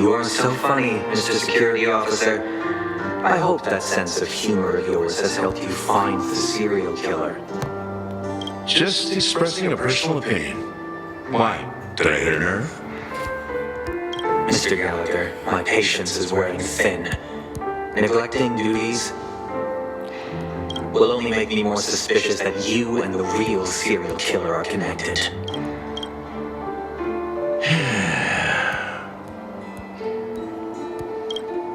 You are so funny, Mr. Security Officer. I hope that sense of humor of yours has helped you find the serial killer. Just expressing a personal opinion. Why? Did I hit a nerve? Mr. Gallagher, my patience is wearing thin. Neglecting duties will only make me more suspicious that you and the real serial killer are connected.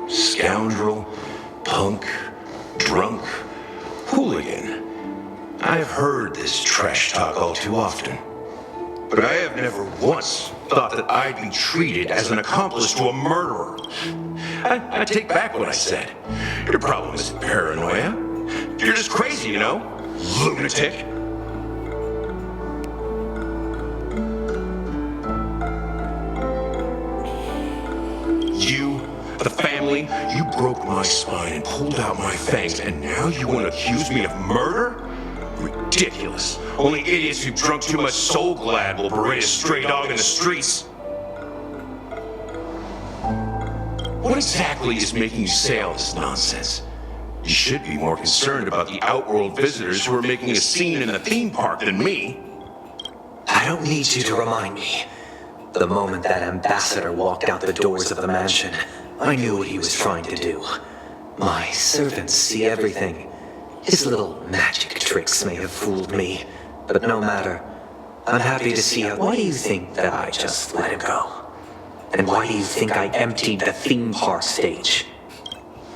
Scoundrel, punk, drunk, hooligan. I've heard this trash talk all too often. But I have never once thought that I'd be treated as an accomplice to a murderer. I take back what I said. Your problem isn't paranoia. You're just crazy, you know? Lunatic. You, the family, you broke my spine and pulled out my fangs, and now you want to accuse me of murder? Ridiculous. Only idiots who've drunk too much Soul Glad will berate a stray dog in the streets. What exactly is making you say all this nonsense? You should be more concerned about the outworld visitors who are making a scene in the theme park than me. I don't need you to remind me. The moment that ambassador walked out the doors of the mansion, I knew what he was trying to do. My servants see everything. His little magic tricks may have fooled me, but no matter. I'm happy to see how. Why do you think that I just let him go? And why do you think I emptied the theme park stage?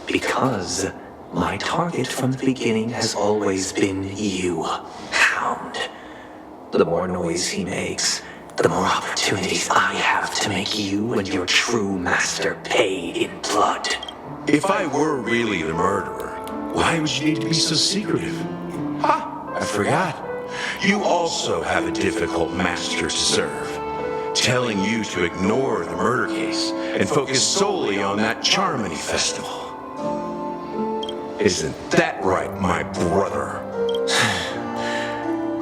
Because my target from the beginning has always been you, Hound. The more noise he makes, the more opportunities I have to make you and your true master pay in blood. If I were really the murderer, why would you need to be so secretive? Ha! I forgot. You also have a difficult master to serve. Telling you to ignore the murder case and focus solely on that Charmony festival. Isn't that right, my brother?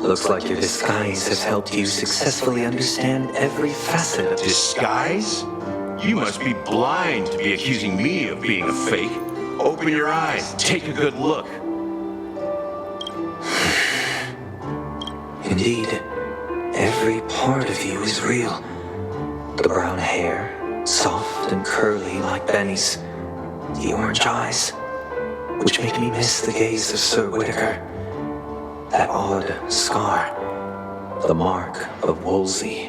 Looks like your disguise has helped you successfully understand every facet of Disguise? You must be blind to be accusing me of being a fake. Open your eyes, take a good look. Indeed, every part of you is real. The brown hair, soft and curly like Benny's. The orange eyes, which make me miss the gaze of Sir Whitaker. That odd scar, the mark of Wolsey.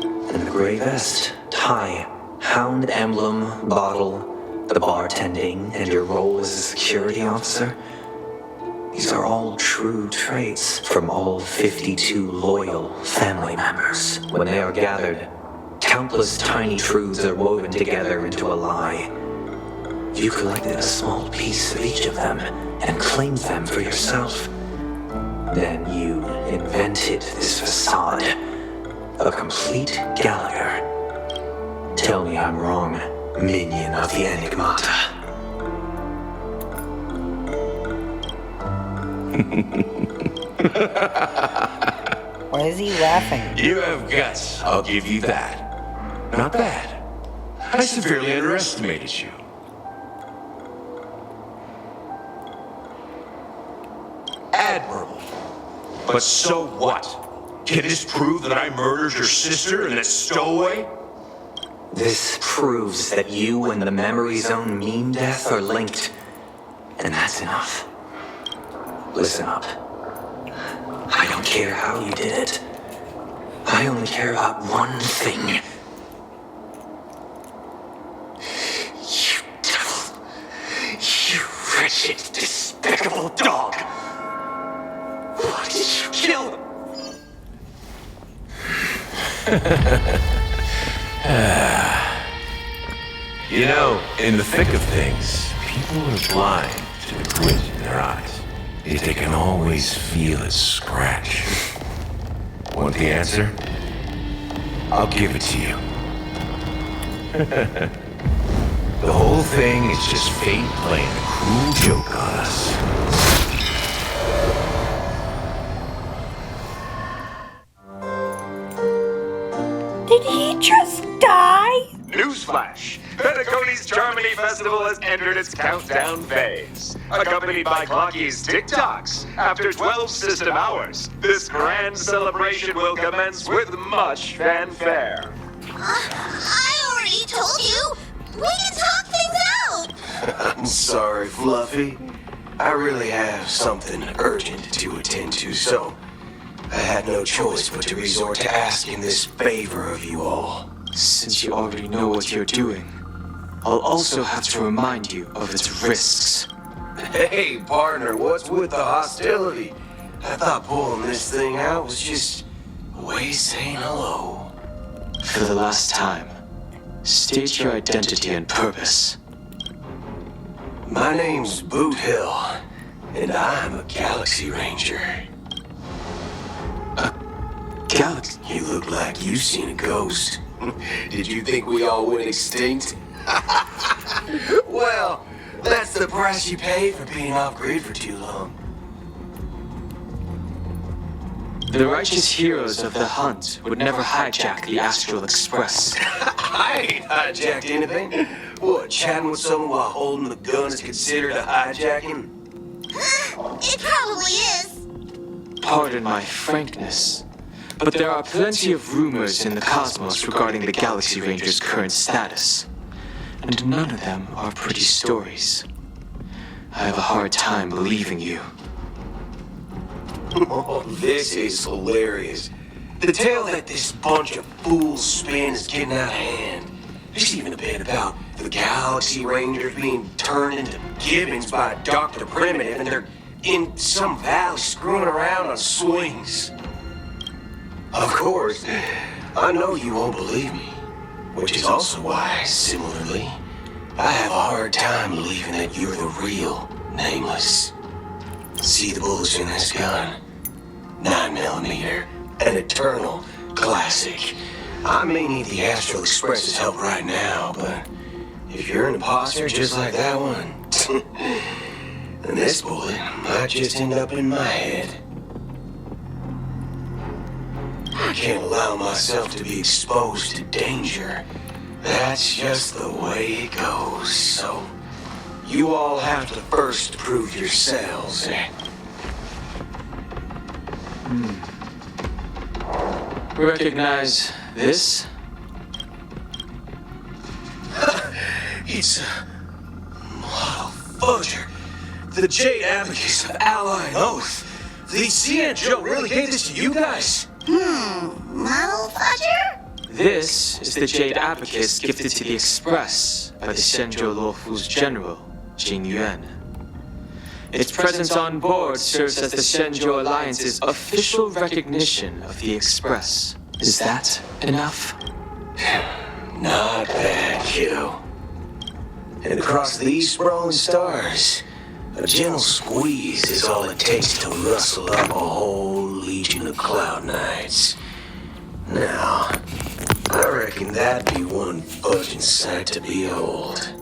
And the gray vest, tie, hound emblem, bottle, the bartending, and your role as a security officer. These are all true traits from all 52 loyal family members. When they are gathered, countless tiny truths are woven together into a lie. You collected a small piece of each of them and claimed them for yourself. Then you invented this facade, a complete Gallagher. Tell me I'm wrong, minion of the Enigmata. Why is he laughing? You have guts, I'll give you that. Not bad. I severely underestimated you. Admirable. But so what? Can this prove that I murdered your sister and that stowaway? This proves that you and the Memory Zone meme death are linked. And that's enough. Listen up. I don't care how you did it. I only care about one thing. You devil. You wretched, despicable dog. Why did you kill him? You know, in the thick of things, people are blind to the glint in their eyes. Yet they can always feel it scratch. Want the answer? I'll give it to you. The whole thing is just fate playing a cruel joke on us. Did he just die? Newsflash! Penacony's Charmony Festival has entered its countdown phase. Accompanied by Clocky's TikToks, after 12 system hours, this grand celebration will commence with much fanfare. I already told you! We can talk things out! I'm sorry, Fluffy. I really have something urgent to attend to, so I had no choice but to resort to asking this favor of you all. Since you already know what you're doing, I'll also have to remind you of its risks. Hey, partner, what's with the hostility? I thought pulling this thing out was just a way of saying hello. For the last time, state your identity and purpose. My name's Boot Hill, and I'm a Galaxy Ranger. Galaxy? You look like you've seen a ghost. Did you think we all went extinct? Well, that's the price you pay for being off-grid for too long. The righteous heroes of the hunt would never hijack the Astral Express. I ain't hijacked anything. What, chatting with someone while holding the gun is considered a hijacking? It probably is. Pardon my frankness, but there are plenty of rumors in the cosmos regarding the Galaxy Ranger's current status, and none of them are pretty stories. I have a hard time believing you. Oh, this is hilarious. The tale that this bunch of fools spin is getting out of hand. There's even a bit about the Galaxy Rangers being turned into gibbons by Dr. Primitive, and they're in some valley screwing around on swings. Of course, I know you won't believe me, which is also why, similarly, I have a hard time believing that you're the real Nameless. See the bullets in this gun? 9mm, an eternal classic. I may need the Astral Express's help right now, but if you're an imposter just like that one, then this bullet might just end up in my head. I can't allow myself to be exposed to danger. That's just the way it goes, so you all have to first prove yourselves. Recognize this? It's a model fudger. The Jade Abacus of Ally and Oath. The Cian Joe really gave this to you guys? Model fudger? This is the Jade Abacus gifted to the Express by the Shenzhou Luofu's general, Jing Yuan. Its presence on board serves as the Shenzhou Alliance's official recognition of the Express. Is that enough? Not bad, kiddo. And across these sprawling stars, a gentle squeeze is all it takes to rustle up a whole legion of Cloud Knights. Now, I reckon that'd be one fudging sight to behold.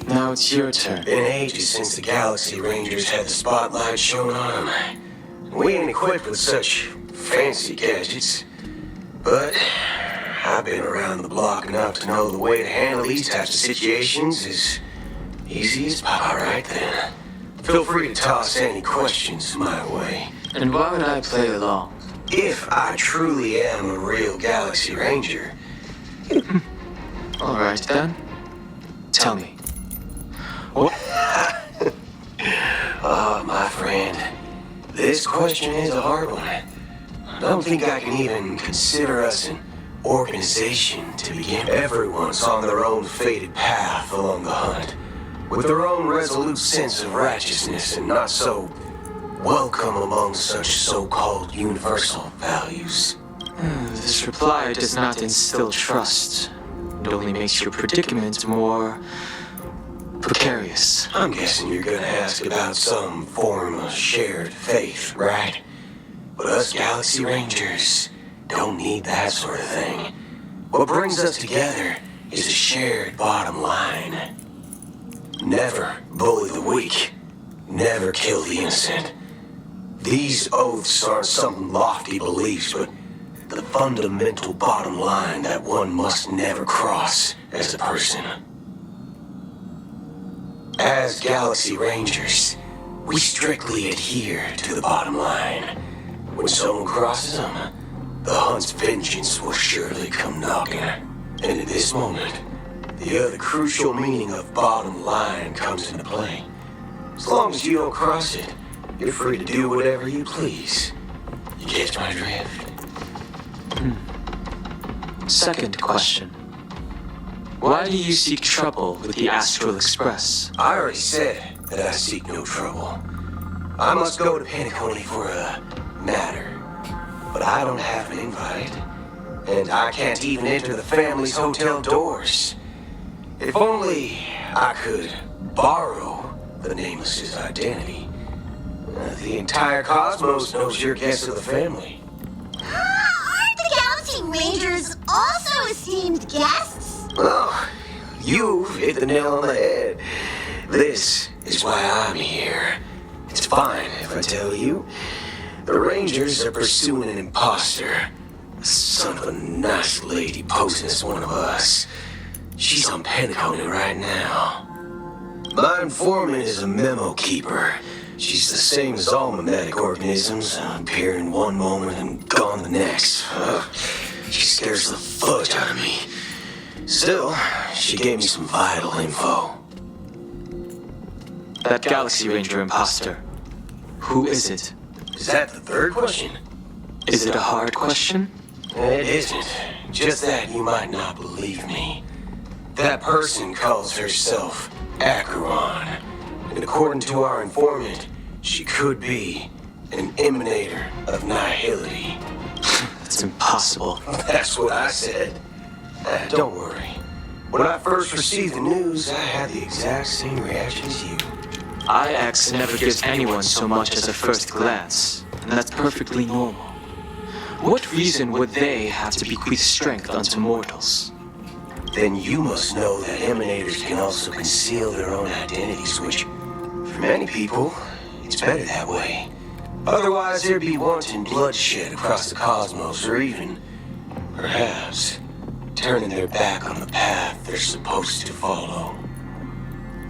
Now it's your turn. Been ages since the Galaxy Rangers had the spotlight shone on them. We ain't equipped with such fancy gadgets, but I've been around the block enough to know the way to handle these types of situations is easy as pie right then. Feel free to toss any questions my way. And why would I play along? If I truly am a real Galaxy Ranger, All right then. Tell me. What? oh, my friend, this question is a hard one. I don't think I can even consider us an organization to begin. Everyone's on their own fated path along the hunt, with their own resolute sense of righteousness and not so welcome among such so-called universal values. This reply does not instill trust. It only makes your predicament more precarious. I'm guessing you're gonna ask about some form of shared faith, right? But us Galaxy Rangers don't need that sort of thing. What brings us together is a shared bottom line. Never bully the weak. Never kill the innocent. These oaths aren't some lofty beliefs, but the fundamental bottom line that one must never cross as a person. As Galaxy Rangers, we strictly adhere to the bottom line. When someone crosses them, the hunt's vengeance will surely come knocking. And at this moment, the other crucial meaning of bottom line comes into play. As long as you don't cross it, you're free to do whatever you please. You catch my drift? Second question. Why do you seek trouble with the Astral Express? I already said that I seek no trouble. I must go to Penacony for a matter. But I don't have an invite. And I can't even enter the family's hotel doors. If only I could borrow the Nameless's identity. The entire cosmos knows you're guest of the family. Aren't the Galaxy Rangers also esteemed guests? Oh, you've hit the nail on the head. This is why I'm here. It's fine if I tell you. The Rangers are pursuing an imposter. A son of a nice lady posing as one of us. She's on Penacony right now. My informant is a memo keeper. She's the same as all mimetic organisms, appearing one moment and gone the next. She scares the fudge out of me. Still, she gave me some vital info. That Galaxy Ranger imposter. Who is it? Is that the third question? Is it a hard question? It isn't. Just that you might not believe me. That person calls herself Acheron. And according to our informant, she could be an emanator of nihility. It's impossible. That's what I said. Don't worry. When I first received the news, I had the exact same reaction as you. IX never gives anyone so much as a first glance, and that's perfectly normal. What reason would they have to bequeath strength unto mortals? Then you must know that emanators can also conceal their own identities, which, for many people, it's better that way. Otherwise, there'd be wanton bloodshed across the cosmos, or even, perhaps, turning their back on the path they're supposed to follow.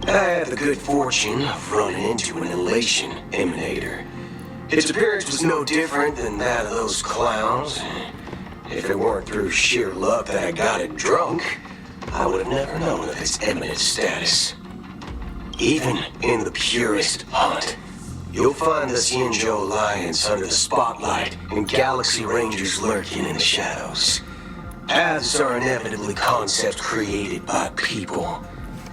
I had the good fortune of running into an elation emanator. Its appearance was no different than that of those clowns. If it weren't through sheer luck that I got it drunk, I would have never known of its eminent status. Even in the purest hunt, you'll find the Xianzhou Alliance under the spotlight and Galaxy Rangers lurking in the shadows. Paths are inevitably concepts created by people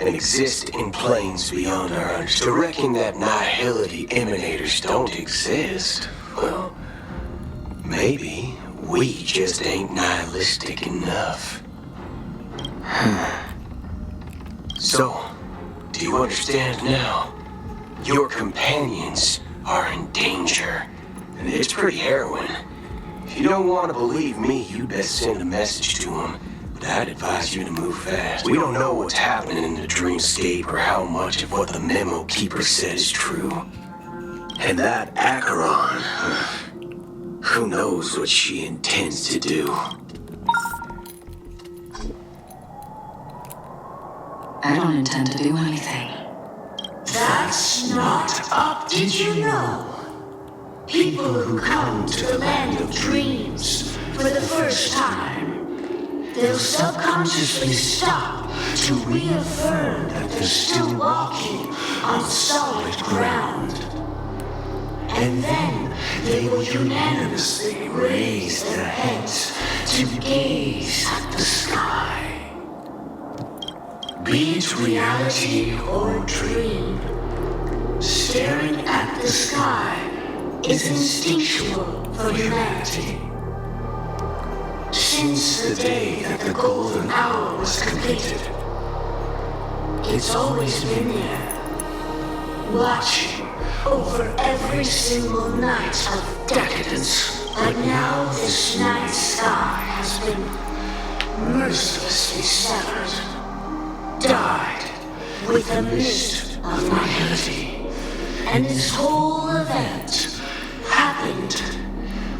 and exist in planes beyond our understanding. To reckon that nihility emanators don't exist, well, maybe we just ain't nihilistic enough. So, do you understand now? Your companions are in danger, and it's pretty harrowing. If you don't want to believe me, you'd best send a message to them. But I'd advise you to move fast. We don't know what's happening in the dreamscape or how much of what the memo keeper said is true. And that Acheron, who knows what she intends to do? I don't intend to do anything. That's not up. Did you know? People who come to the land of dreams for the first time, they'll subconsciously stop to reaffirm that they're still walking on solid ground. And then they will unanimously raise their heads to gaze at the sky. Be it reality or dream, staring at the sky is instinctual for humanity. Since the day that the golden hour was completed, it's always been there, watching over every single night of decadence. But now this night sky has been mercilessly severed, dyed with a mist of nihility. And this whole event happened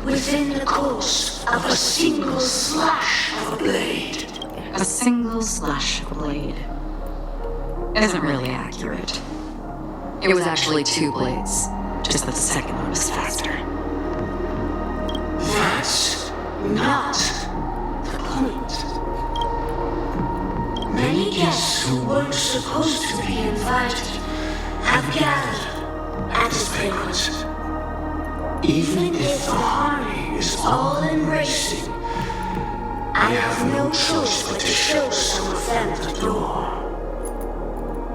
within the course of a single slash of a blade. A single slash of a blade isn't really accurate. It was actually 2 blades, just that the second one was faster. That's not the point. Many guests who weren't supposed to be invited have gathered at this banquet. Even if the harmony is all-embracing, I have no choice but to show some of them the door.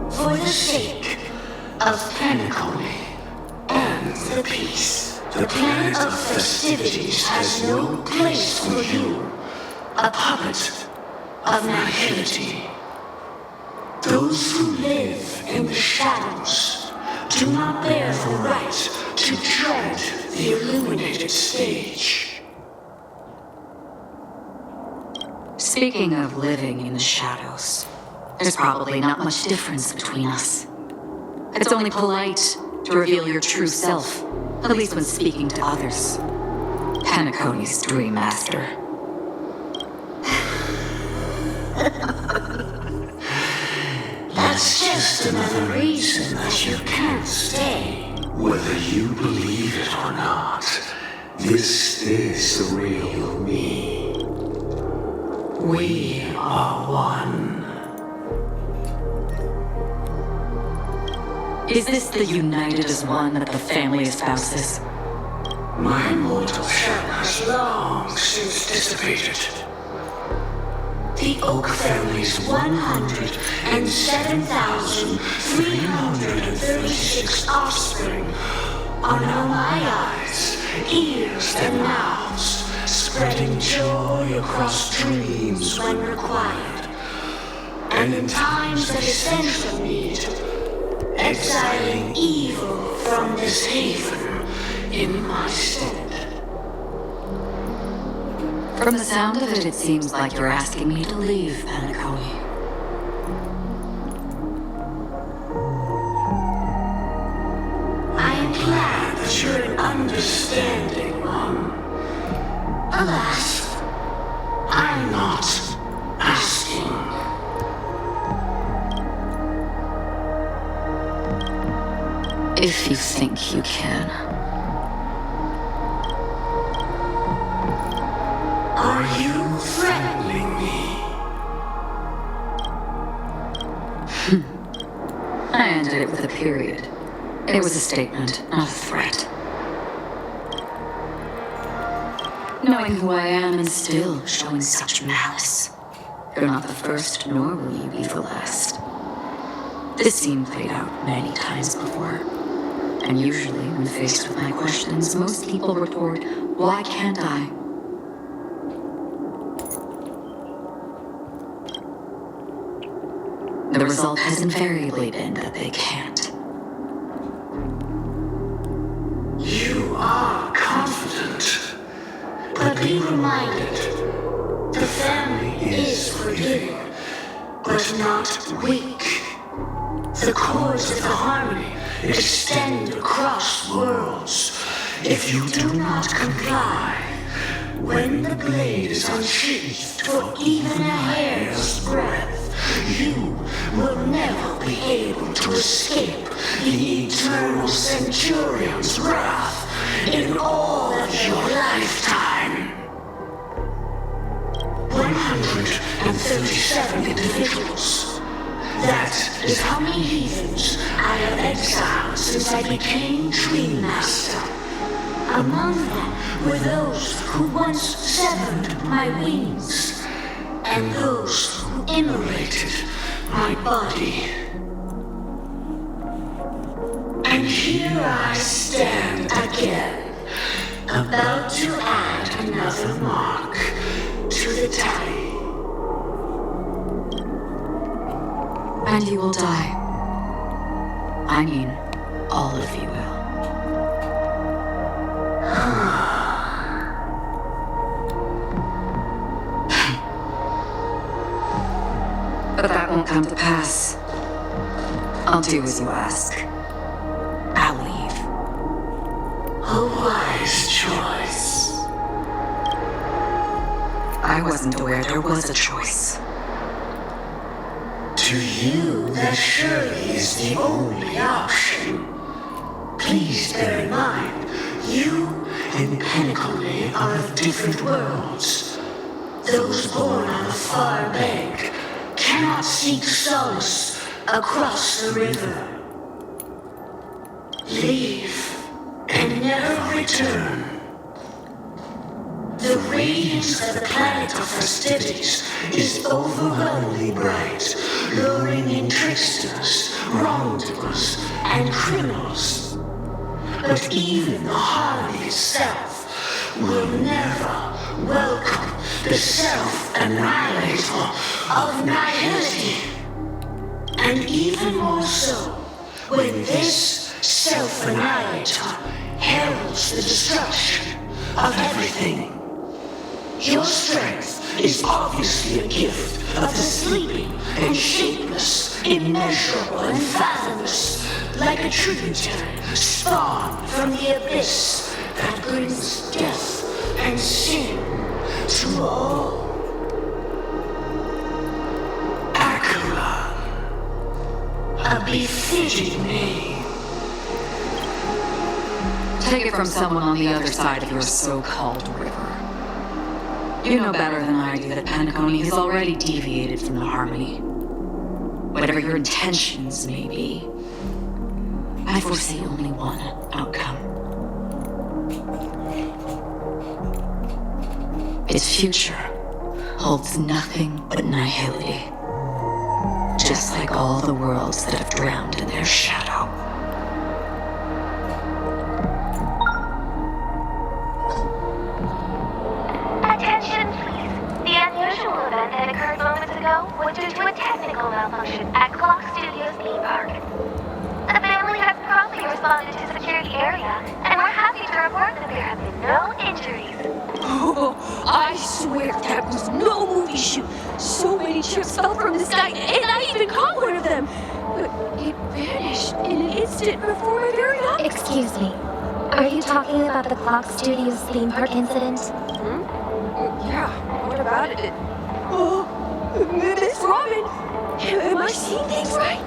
For the sake of Penacony and the peace, the planet of festivities has no place for you, a puppet of nihility. Those who live in the shadows do not bear the right to tread the illuminated stage. Speaking of living in the shadows, there's probably not much difference between us. It's only polite to reveal your true self, at least when speaking to others. Penacony's Dream Master. That's just another reason that you can't stay. Whether you believe it or not, this is the real me. We are one. Is this the united as one that the family espouses? My mortal shell has long since dissipated. The Oak family's 107,336 offspring are now my eyes, ears, and mouths, spreading joy across dreams when required, and in times of essential need, exiling evil from this haven in my stead. From the sound of it, it seems like you're asking me to leave, Penacony. I am glad that you're an understanding one. Alas, I'm not asking. If you think you can. Are you threatening me? I ended it with a period. It was a statement, not a threat. Knowing who I am and still showing such malice. You're not the first, nor will you be the last. This scene played out many times before. And usually, when faced with my questions, most people retort, "Why can't I?" The result has invariably been that they can't. You are confident. But be reminded, the family is forgiving, but not weak. The cords of the harmony extend across worlds. If you do not comply, when the blade is unsheathed for even a hair's breadth, you will never be able to escape the eternal Centurion's wrath in all of your lifetime. 137 individuals. That is how many heathens I have exiled since I became Dream Master. Among them were those who once severed my wings, and those who immolated my body. And here I stand again, about to add another mark to the tally. And you will die. I mean, all of you will. But that won't come to pass. I'll do as you ask. I'll leave. A wise choice. I wasn't aware there was a choice. To you, that surely is the only option. Please bear in mind, you and Penacony are of different worlds. Those born on the far bank cannot seek solace across the river. Leave and never return. The radiance of the planet of festivities is overwhelmingly bright, luring in tricksters, wrongdoers, and criminals. But even the harmony itself will never welcome the self-annihilator of nihility. And even more so, when this self-annihilator heralds the destruction of everything. Your strength is obviously a gift of the sleeping and shapeless, immeasurable and fathomless, like a tributary spawned from the abyss that brings death and sin to all. Akula, a befitting name. Take it from someone on the other side of your so-called river. You know better than I do that Penacony has already deviated from the harmony. Whatever your intentions may be, I foresee only one outcome. Its future holds nothing but nihility, just like all the worlds that have drowned in their shadow. Attention, please. The unusual event that occurred moments ago was due to a technical malfunction at Clock Studios theme park. The family has promptly responded to secure the area, and we're happy to report that there have been no injuries. Oh, I swear that was no movie shoot. So many chips fell from the sky, and I even caught one of them. But it vanished in an instant before my very eyes. Excuse me. Are you talking about the Clock Studios theme park incident? Yeah, what about it? Oh, Miss Robin, am I seeing things right?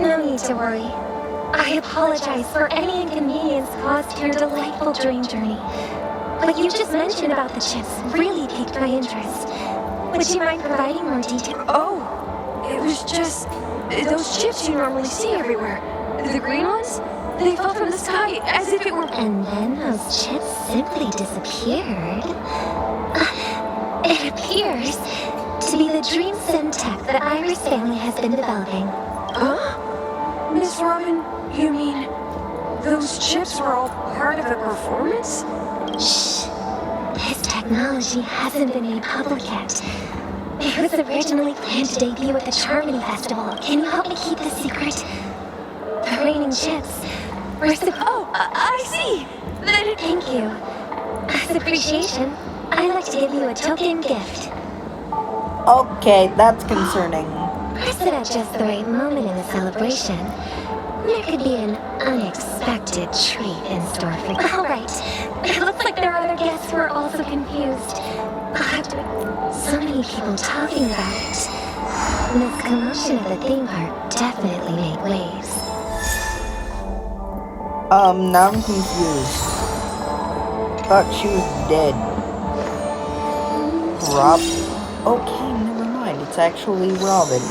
No need to worry. I apologize for any inconvenience caused to your delightful dream journey. What you just mentioned about the chips really piqued my interest. Would you mind providing more detail? Oh, it was just those chips you normally see everywhere. The green ones? They fell from the sky as if it were... And then those chips simply disappeared. It appears to be the dream sim tech that Iris family has been developing. Huh? Miss Robin, you mean those chips were all part of a performance? Shh. This technology hasn't been made public yet. It was originally planned to debut at the Charmony Festival. Can you help me keep this secret? The raining chips were Oh, I see! Then Thank you. As appreciation, I'd like to give you a token gift. Okay, that's concerning. Press it at just the right moment in the celebration. There could be an unexpected treat in store for you. All right. It looks like there are other guests who are also confused. So many people talking about it. This commotion at the theme park definitely made waves. Now I'm confused. Thought she was dead. Rob? Okay, never mind. It's actually Robin.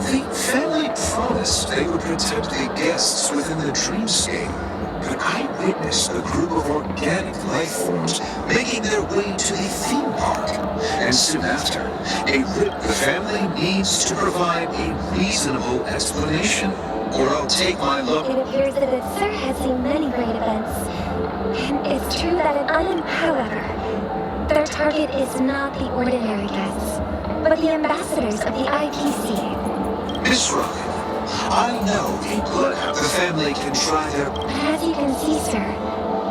The family promised they would protect the guests within the dreamscape, but I witnessed a group of organic life forms making their way to the theme park. And soon after, the family needs to provide a reasonable explanation, or I'll take my luck. It appears that its sir has seen many great events. And it's true that however, their target is not the ordinary guests, but the ambassadors of the IPC. Miss Robin, I know the family can try their... But as you can see, sir,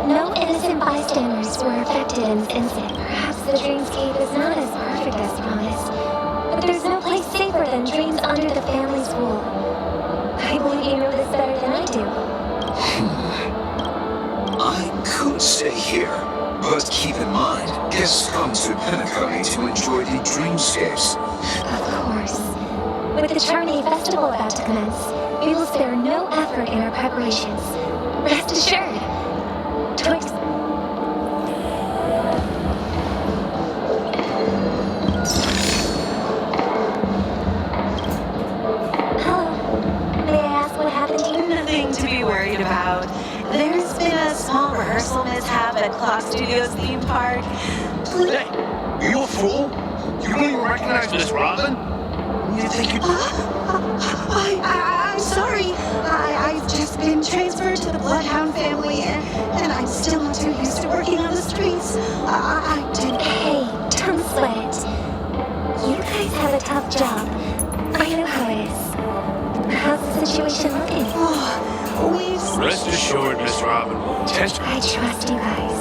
no innocent bystanders were affected in this incident. Perhaps the dreamscape is not as perfect as promised. But there's no place safer than dreams under the family's rule. I believe you know this better than I do. I could stay here, but keep in mind, guests come to Penacony to enjoy the dreamscapes. Of course. With the Charney Festival about to commence, we will spare no effort in our preparations. Rest assured. Twix. Hello. May I ask what happened here? Nothing to be worried about. There's been a small rehearsal mishap at Clock Studios theme park. Hey, are you a fool? You don't even recognize Miss Robin? You think you... I'm sorry. I've just been transferred to the Bloodhound family, and I'm still not too used to working on the streets. I didn't... Hey, don't sweat it. You guys have a tough job. I know how it is. How's the situation looking? Rest assured, Miss Robin will test... I trust you guys.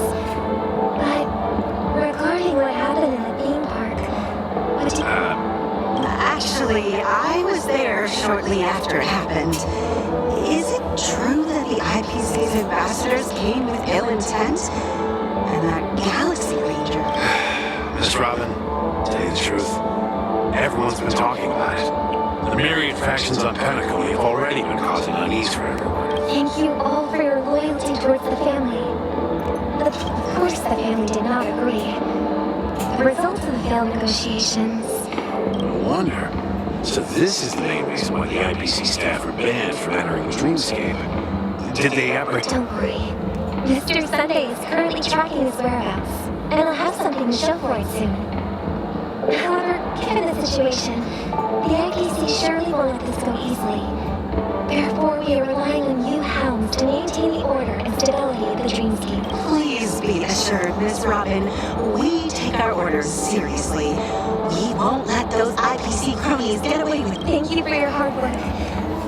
But regarding what happened in the theme park, what did... Actually, I was there shortly after it happened. Is it true that the IPC's ambassadors came with ill intent? And that Galaxy Ranger... Miss Robin, to tell you the truth, everyone's been talking about it. The myriad factions on Penacony have already been causing unease for everyone. Thank you all for your loyalty towards the family. Of course the family did not agree. The results of the failed negotiations... No wonder. So this is the main reason why the IPC staff were banned from entering the dreamscape. Did they ever... Don't worry. Mr. Sunday is currently tracking his whereabouts, and I'll have something to show for it soon. However, given the situation, the IPC surely won't let this go easily. Therefore, we are relying on you hounds to maintain the order and stability of the dreamscape. Please be assured, Miss Robin, we take our orders seriously. We won't let those IPC cronies get away with it. Thank you for your hard work.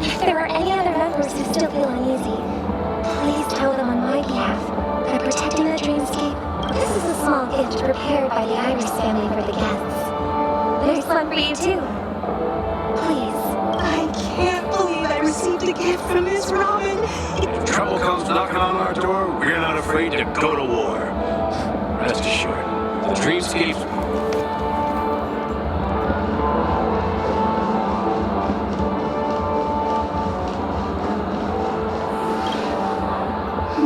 If there are any other members who still feel uneasy, please tell them on my behalf that protecting the dreamscape, this is a small gift prepared by the Iris family for the guests. There's one for you too. Please. I can't believe I received a gift from Miss Robin. If trouble comes knocking on our door, we're not afraid to go to war. Rest assured, the dreamscape...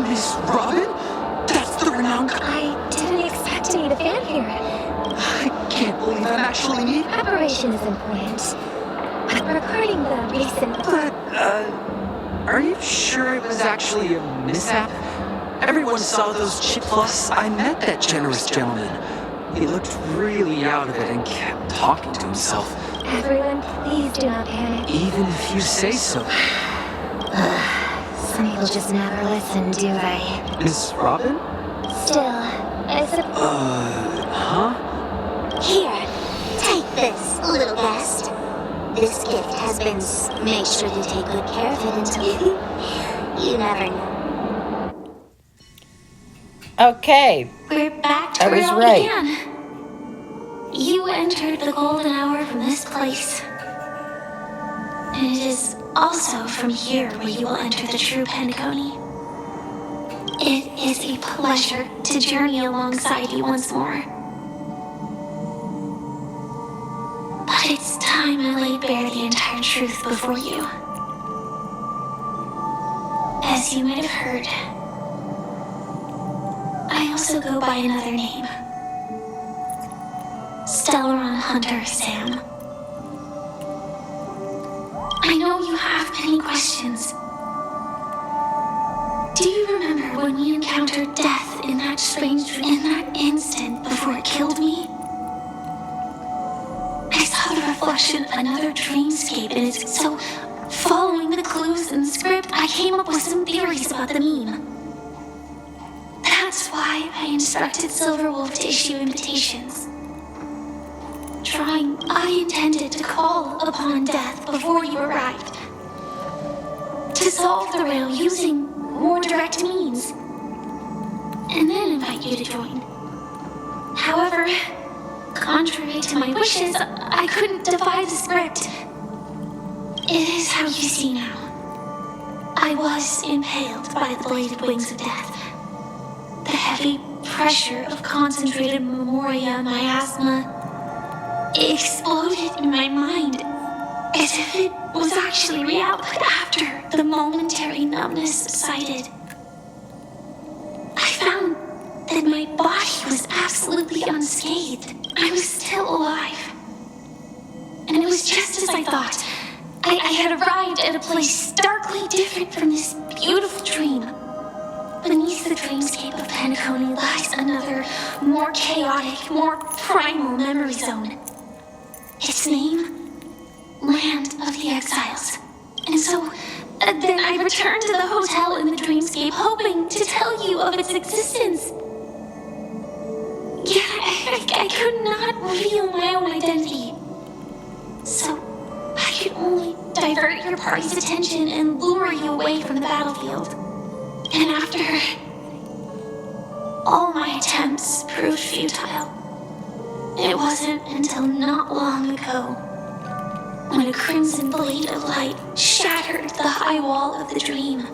Miss Robin? That's the renowned... I didn't expect to meet a fan here. I can't believe I'm actually meeting... Preparation is important. But regarding the recent... But, are you sure it was actually a mishap? Everyone saw those chip plus. I met that generous gentleman. He looked really out of it and kept talking to himself. Everyone, please do not panic. Even if you say so. Some people just never listen, do they? Miss Robin? Still, I suppose... Huh? Here, take this, little guest. This gift has been... Make sure to take good care of it until... You never know. Okay. We're back to I where was it all right. began. You entered the golden hour from this place. And it is also from here where you will enter the true Penacony. It is a pleasure to journey alongside you once more. But it's time I laid bare the entire truth before you. As you might have heard, I also go by another name. Stellaron Hunter Sam. I know you have many questions. Do you remember when we encountered death in that strange dream? In that instant before it killed me? I saw the reflection of another dreamscape and it's so following the clues in the script, I came up with some theories about the meme. That's why I instructed Silverwolf to issue invitations. I intended to call upon death before you arrived. To solve the riddle using more direct means. And then invite you to join. However, contrary to my wishes, I couldn't defy the script. It is how you see now. I was impaled by the bladed wings of death. The heavy pressure of concentrated memoria miasma exploded in my mind as if it was actually reality after the momentary numbness subsided. I found that my body was absolutely unscathed. I was still alive. And it was just as I thought. I had arrived at a place starkly different from this beautiful dream. Beneath the dreamscape of Penacony lies another, more chaotic, more primal memory zone. Its name? Land of the Exiles. And so, then I returned to the hotel in the dreamscape, hoping to tell you of its existence. Yet I could not reveal my own identity. So, I could only divert your party's attention and lure you away from the battlefield. And after all my attempts proved futile, it wasn't until not long ago when a crimson blade of light shattered the high wall of the dream,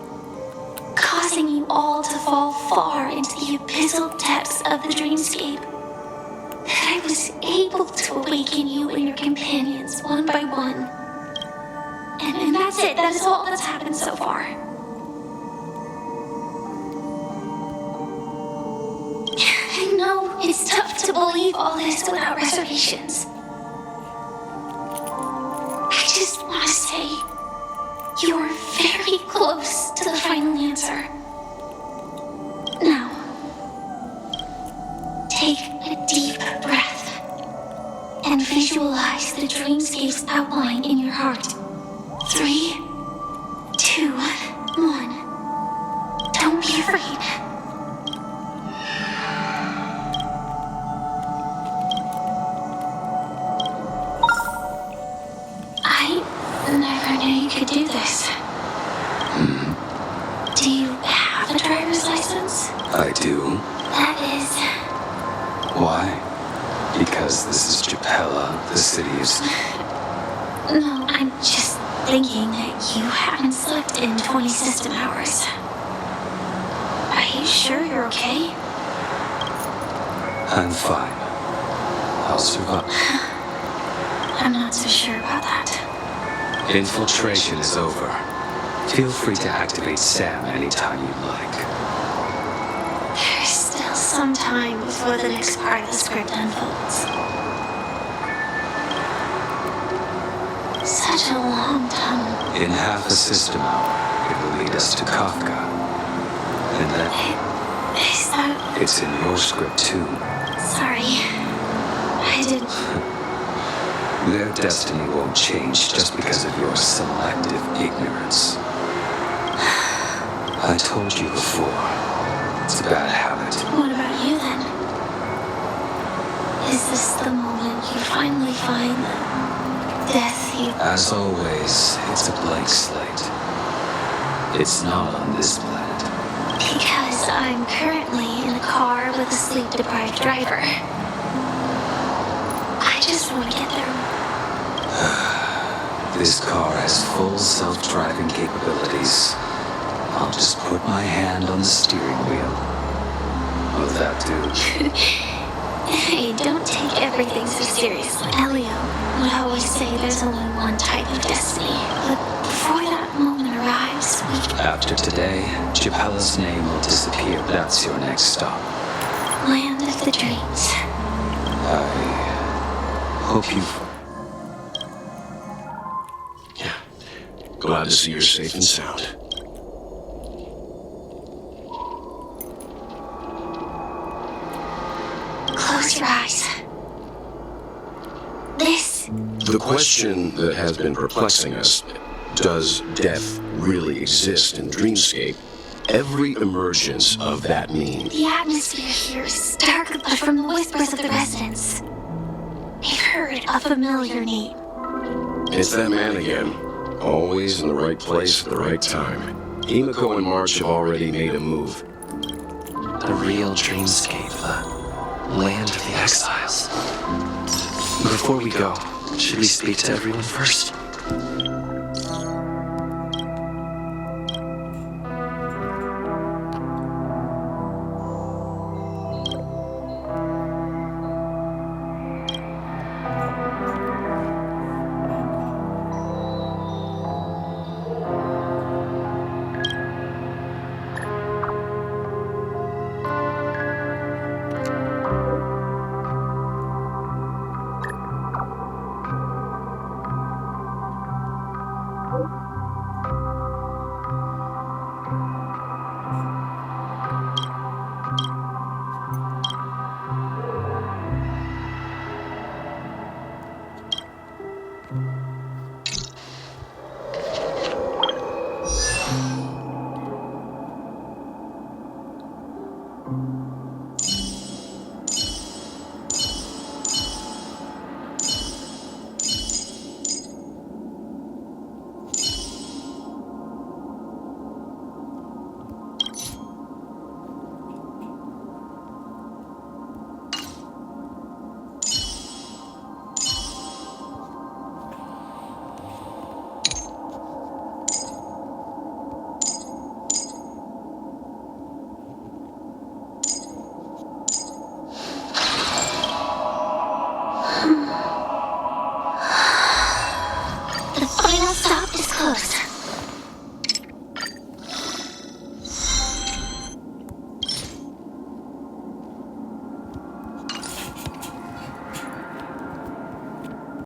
causing you all to fall far into the abyssal depths of the dreamscape, that I was able to awaken you and your companions one by one. And that's it. That is all that's happened so far. I know it's tough to believe all this without reservations. I just want to say you're very close to the final answer. Now, take a deep breath and visualize the dreamscape's outline in your heart. 3, 2, 1. Don't be afraid. I never knew you could do this. Do you have a driver's license? I do. That is... Why? Because this is Japella, the city is... No, I'm just thinking that you haven't slept in 20 system hours. Are you sure you're okay? I'm fine. I'll survive. I'm not so sure about that. Infiltration is over. Feel free to activate Sam anytime you like. There's still some time before the next part of the script unfolds. Such a long tunnel. In half a system hour, it will lead us to Kafka. And then... Is that... It's in your script too. Sorry. I didn't... Their destiny won't change just because of your selective ignorance. I told you before. It's a bad habit. What about you then? Is this the moment you finally find the death you... As always, it's a blank slate. It's not on this planet. Because I'm currently in a car with a sleep-deprived driver. I just want to get there. This car has full self-driving capabilities. I'll just put my hand on the steering wheel. Will that do? Hey, don't take everything so seriously. Elio would always say there's only one type of destiny. But before that moment arrives, we... After today, Japella's name will disappear. That's your next stop. Land of the Dreams. I hope you... Glad to see you're safe and sound. Close your eyes. This... The question that has been perplexing us, does death really exist in Dreamscape? Every emergence of that mean. The atmosphere here is dark, but from the whispers of the residents, they've heard a familiar name. It's that man again. Always in the right place at the right time. Himiko and March have already made a move. The real Dreamscape, land of the exiles. Before we go, should we speak to everyone first?